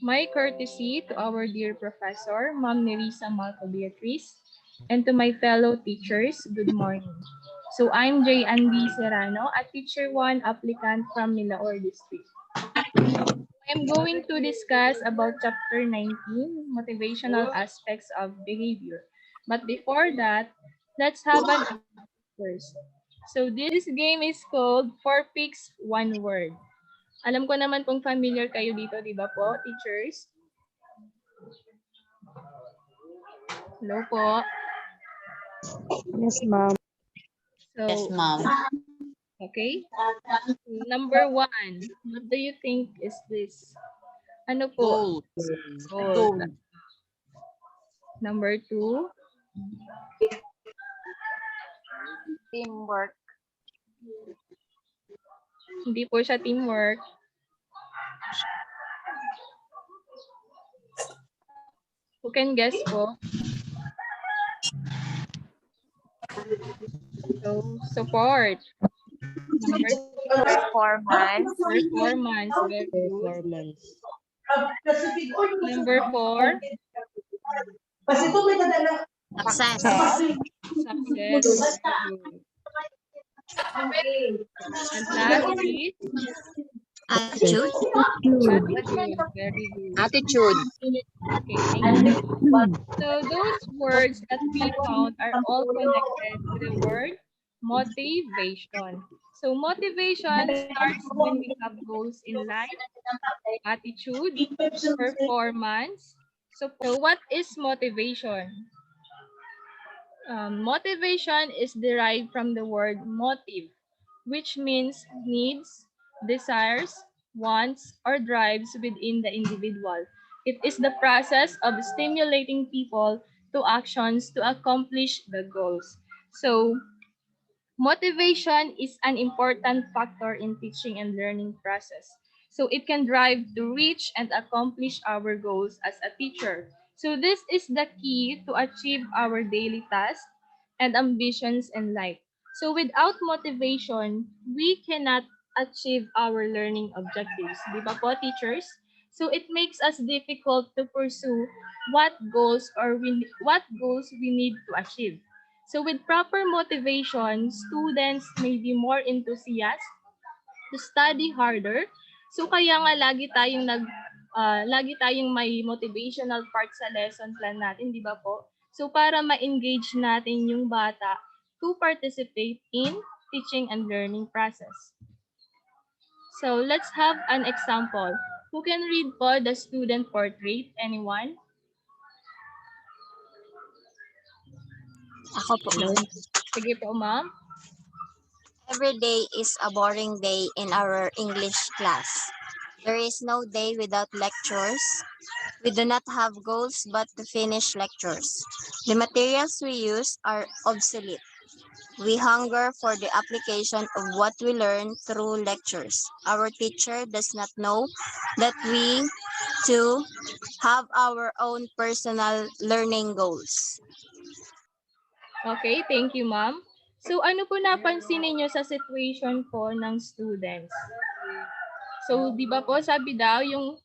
My courtesy to our dear Professor, Ma'am Nerissa Malco Beatriz, and to my fellow teachers, good morning. So I'm J. Andy Serrano, a Teacher 1 applicant from Milaor District. I'm going to discuss about Chapter 19, Motivational Aspects of Behavior. But before that, let's have an activity first. So this game is called 4 Picks, 1 Word. Alam ko naman kung familiar kayo dito, di ba po, teachers? Hello po. Yes, ma'am. So, Yes, ma'am. okay. Number 1, what do you think is this? Ano po? Goals. Gold. Number 2, Teamwork. hindi po siya teamwork. Who can guess po? So, support. Number 3, Performance. performance. Very good. Performance. Number 4, Success. success. Very good. And lastly, Attitude. attitude. Very good. Attitude. Okay, thank you. So those words that we found are all connected to the word motivation. So motivation starts when we have goals in life, attitude, performance. So what is motivation? Motivation is derived from the word motive, which means needs, desires, wants, or drives within the individual. It is the process of stimulating people to actions to accomplish the goals. So, motivation is an important factor in teaching and learning process. So it can drive to reach and accomplish our goals as a teacher. So this is the key to achieve our daily tasks and ambitions in life. So without motivation, we cannot achieve our learning objectives. Di ba po, teachers? So it makes us difficult to pursue what goals we need to achieve. So with proper motivation, students may be more enthusiastic to study harder. So kaya nga lagi tayong may motivational part sa lesson plan natin, di ba po? So para ma-engage natin yung bata to participate in teaching and learning process. So let's have an example. Who can read po the student portrait? Anyone? Ako po. Sige po, ma'am. Every day is a boring day in our English class. There is no day without lectures. We do not have goals but to finish lectures. The materials we use are obsolete. We hunger for the application of what we learn through lectures. Our teacher does not know that we too have our own personal learning goals. Okay, thank you, ma'am. So ano po napansin ninyo sa situation po ng students? So, di ba po, sabi daw, yung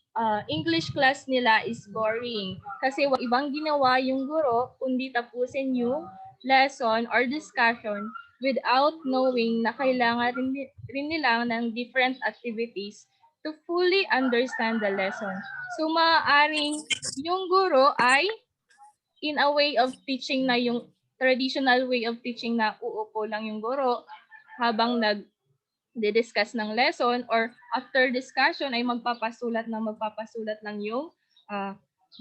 English class nila is boring. Kasi ibang ginawa yung guro, kundi tapusin yung lesson or discussion without knowing na kailangan rin nila ng different activities to fully understand the lesson. So, maaaring yung guro ay in a way of teaching na yung traditional way of teaching na uupo lang yung guro habang nag-discuss ng lesson or after discussion ay magpapasulat lang yung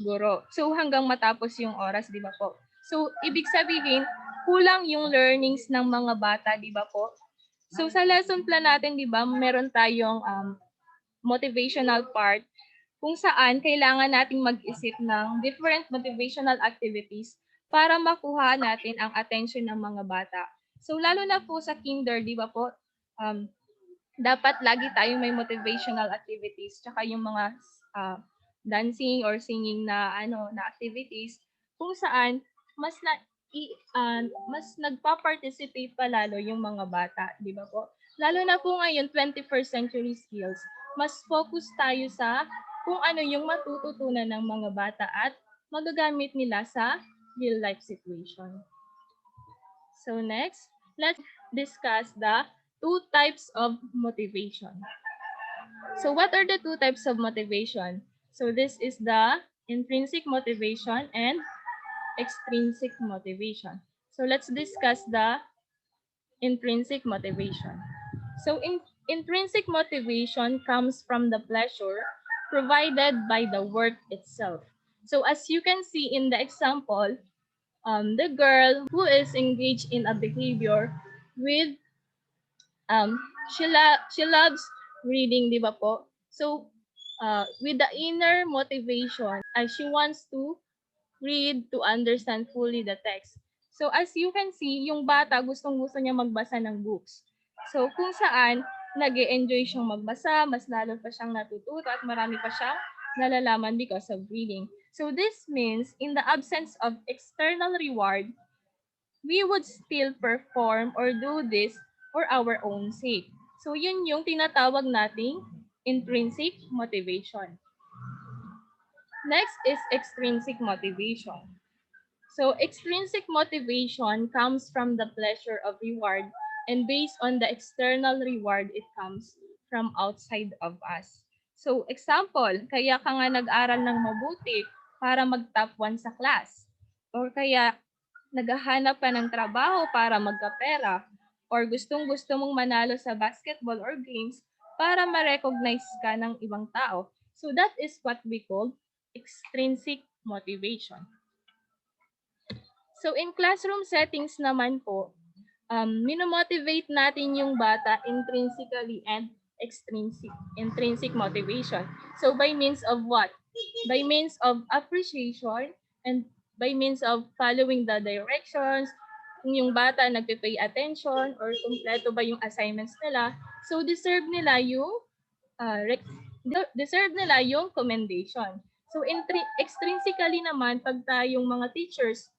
guro. So hanggang matapos yung oras, di ba po? So ibig sabihin, kulang yung learnings ng mga bata, di ba po? So sa lesson plan natin, di ba, meron tayong motivational part kung saan kailangan nating mag-isip ng different motivational activities para makuha natin ang attention ng mga bata. So lalo na po sa kinder, di ba po, dapat lagi tayong may motivational activities tsaka yung mga dancing or singing na activities kung saan mas nagpa-participate pa lalo yung mga bata, di ba po? Lalo na po ngayon 21st century skills, mas focus tayo sa kung ano yung matututunan ng mga bata at magagamit nila sa real life situation. So next, let's discuss the two types of motivation. So what are the two types of motivation? So this is the intrinsic motivation and extrinsic motivation. So let's discuss the intrinsic motivation. So intrinsic motivation comes from the pleasure provided by the work itself. So as you can see in the example, the girl who is engaged in a behavior with um, she loves reading, di ba po? So with the inner motivation, she wants to read to understand fully the text. So as you can see, yung bata gustong-gusto niya magbasa ng books. So kung saan nag enjoy siyang magbasa, mas lalo pa siyang natututo at marami pa siyang nalalaman because of reading. So this means in the absence of external reward, we would still perform or do this for our own sake. So yun yung tinatawag nating intrinsic motivation. Next is extrinsic motivation. So extrinsic motivation comes from the pleasure of reward, and based on the external reward, it comes from outside of us. So example, kaya ka nga nag-aral ng mabuti para mag-top 1 sa class. Or kaya naghahanap ka ng trabaho para magkapera. Or gustong-gusto mong manalo sa basketball or games para ma-recognize ka ng ibang tao. So that is what we call extrinsic motivation. So in classroom settings naman po, minomotivate natin yung bata intrinsically and intrinsic motivation. So by means of what? By means of appreciation and by means of following the directions, kung yung bata nagpe-pay attention or kumpleto ba yung assignments nila, so deserve nila yung commendation. So extrinsically naman, pag tayong mga teachers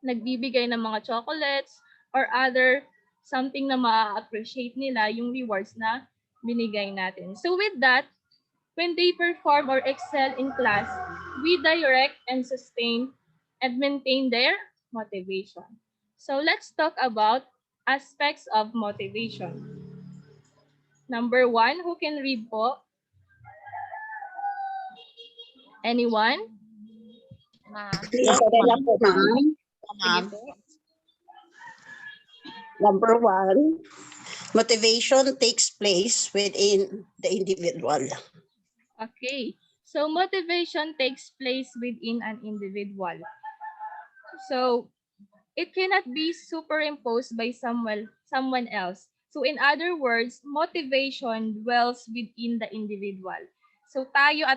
nagbibigay ng mga chocolates or other something na ma-appreciate nila yung rewards na binigay natin. So with that, when they perform or excel in class, we direct and sustain and maintain their motivation. So let's talk about aspects of motivation. Number one, who can read po? Anyone? Ma'am. Okay na po, ma'am. Sige po. Number one, motivation takes place within the individual. Okay. So motivation takes place within an individual. So it cannot be superimposed by someone else. So in other words, motivation dwells within the individual. So tayo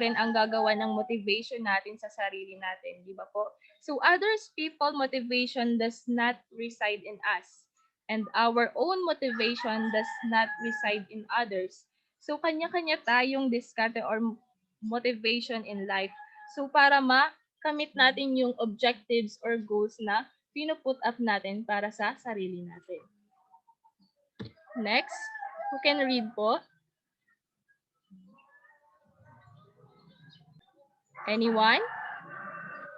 rin ang gagawa ng motivation natin sa sarili natin, di ba po? So others people motivation does not reside in us, and our own motivation does not reside in others. So kanya-kanya tayong diskarte or motivation in life. So para makamit natin yung objectives or goals na pinuput up natin para sa sarili natin. Next, who can read po? Anyone?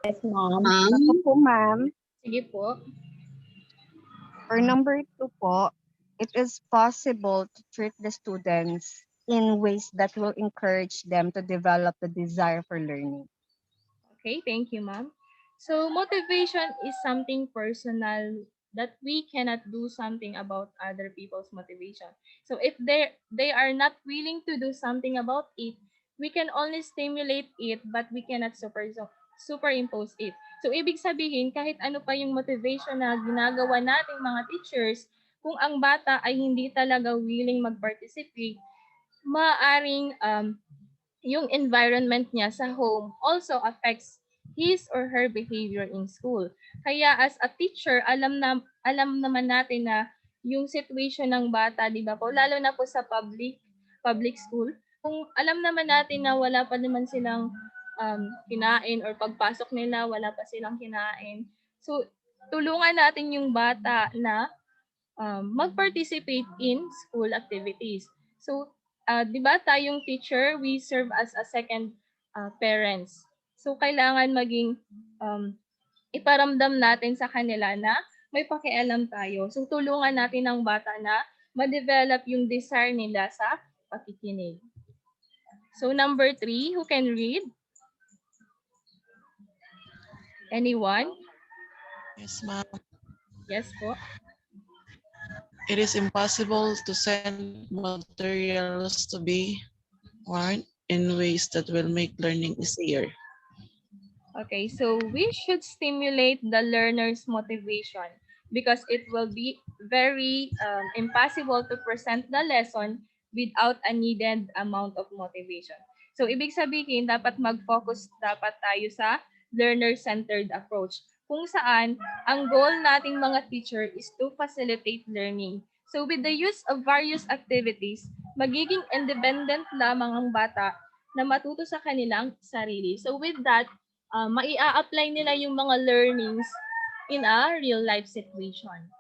Yes, ma'am. Ma'am? Ako po, ma'am. Sige po. For number 2 po, it is possible to treat the students in ways that will encourage them to develop the desire for learning. Okay, thank you, ma'am. So motivation is something personal that we cannot do something about other people's motivation. So if they are not willing to do something about it, we can only stimulate it but we cannot superimpose it. So ibig sabihin, kahit ano pa yung motivation na ginagawa nating mga teachers, kung ang bata ay hindi talaga willing mag-participate, maaring yung environment niya sa home also affects his or her behavior in school. Kaya as a teacher, alam naman natin na yung situation ng bata, 'di ba po? Lalo na po sa public school. Kung alam naman natin na wala pa naman silang kinain or pagpasok nila wala pa silang kinain. So tulungan natin yung bata na mag-participate in school activities. So 'di ba tayong teacher, we serve as a second parents. So kailangan maging iparamdam natin sa kanila na may pakialam tayo. So tulungan natin ang bata na ma-develop yung desire nila sa pakikinig. So number 3, who can read? Anyone? Yes, ma'am. Yes po. It is impossible to send materials to be worn in ways that will make learning easier. Okay, so we should stimulate the learner's motivation because it will be very impossible to present the lesson without a needed amount of motivation. So, ibig sabihin, dapat mag-focus dapat tayo sa learner-centered approach kung saan ang goal nating mga teacher is to facilitate learning. So, with the use of various activities, magiging independent lamang ang bata na matuto sa kanilang sarili. So, with that, mai-apply nila yung mga learnings in a real life situation.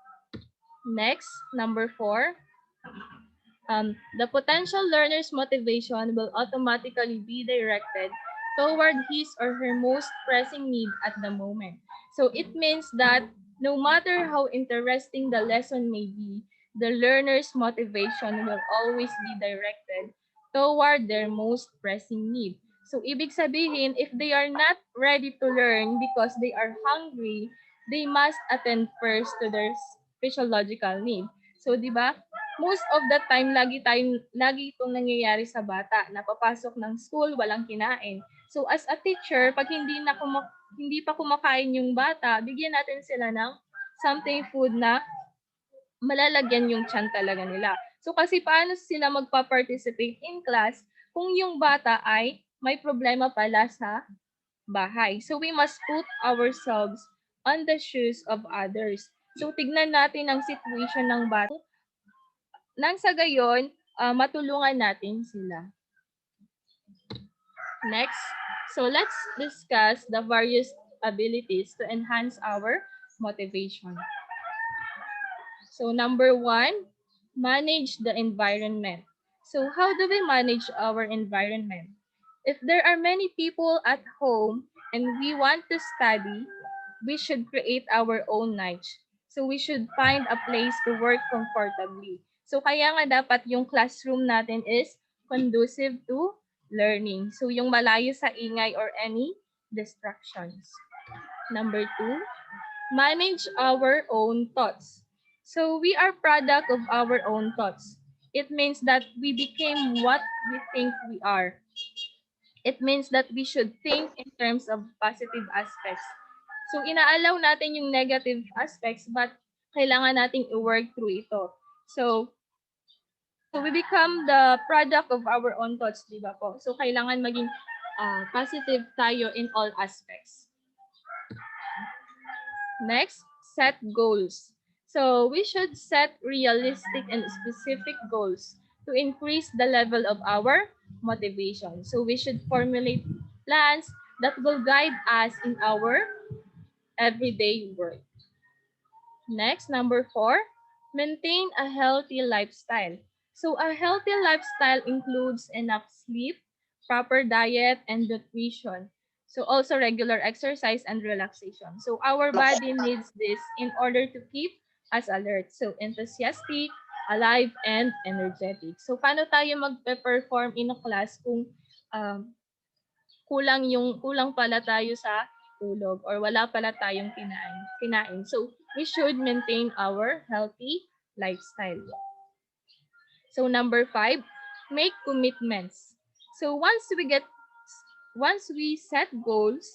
Next, number 4, the potential learner's motivation will automatically be directed toward his or her most pressing need at the moment. So it means that no matter how interesting the lesson may be, the learner's motivation will always be directed toward their most pressing need. So ibig sabihin, if they are not ready to learn because they are hungry, they must attend first to their physiological need. So 'di ba? Most of the time lagi itong nangyayari sa bata na papasok ng school walang kinain. So as a teacher, pag hindi pa kumakain yung bata, bigyan natin sila ng something food na malalagyan yung tiyan talaga nila. So kasi paano sila magpa-participate in class kung yung bata ay may problema pala sa bahay. So we must put ourselves on the shoes of others. So tignan natin ang situation ng bata nang sa gayon, matulungan natin sila. Next, so let's discuss the various abilities to enhance our motivation. So number 1, manage the environment. So how do we manage our environment? If there are many people at home and we want to study, we should create our own niche. So we should find a place to work comfortably. So kaya nga dapat yung classroom natin is conducive to learning. So yung malayo sa ingay or any distractions. Number 2, manage our own thoughts. So we are product of our own thoughts. It means that we became what we think we are. It means that we should think in terms of positive aspects. So inaalaw natin yung negative aspects but kailangan nating i-work through ito. So we become the product of our own thoughts, di ba po? So kailangan maging positive tayo in all aspects. Next, set goals. So we should set realistic and specific goals to increase the level of our motivation. So we should formulate plans that will guide us in our everyday work. Next, number 4, maintain a healthy lifestyle. So a healthy lifestyle includes enough sleep, proper diet, and nutrition. So also regular exercise and relaxation. So our body needs this in order to keep us alert. So enthusiastic, alive, and energetic. So paano tayo magpe-perform in a class kung kulang pala tayo sa tulog or wala pala tayong kinain. So we should maintain our healthy lifestyle. So number 5, make commitments. So once we set goals,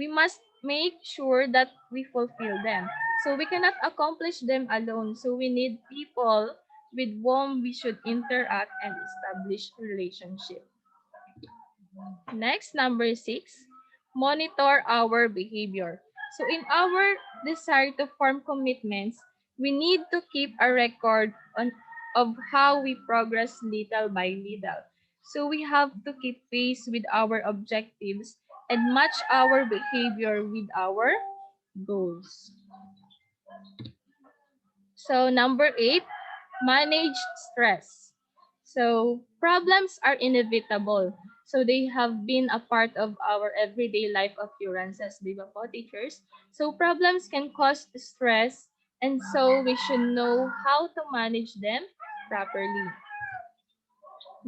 we must make sure that we fulfill them. So we cannot accomplish them alone. So we need people with whom we should interact and establish relationship. Next, number 6, monitor our behavior. So in our desire to form commitments, we need to keep a record of how we progress little by little. So we have to keep pace with our objectives and match our behavior with our goals. So number 8, manage stress. So problems are inevitable. So they have been a part of our everyday life occurrences, di ba po, teachers? So problems can cause stress, and so we should know how to manage them properly.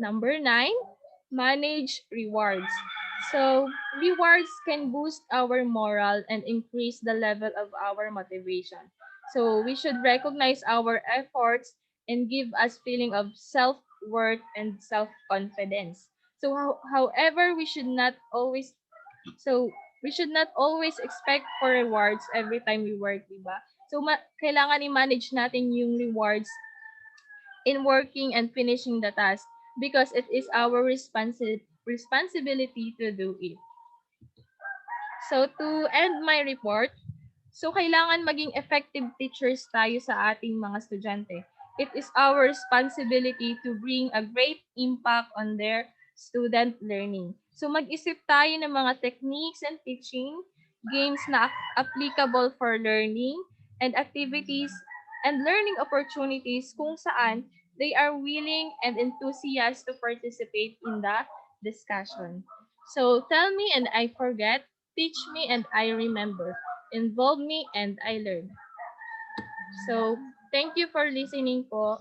Number 9, manage rewards. So, rewards can boost our morale and increase the level of our motivation. So, we should recognize our efforts and give us feeling of self-worth and self-confidence. So, however, we should not always expect for rewards every time we work, diba? So, kailangan i-manage natin yung rewards in working and finishing the task because it is our responsibility to do it. So to end my report, so kailangan maging effective teachers tayo sa ating mga estudyante. It is our responsibility to bring a great impact on their student learning. So mag-isip tayo ng mga techniques and teaching, games na applicable for learning, and activities and learning opportunities kung saan they are willing and enthusiastic to participate in the discussion. So tell me and I forget, teach me and I remember, involve me and I learn. So, thank you for listening po.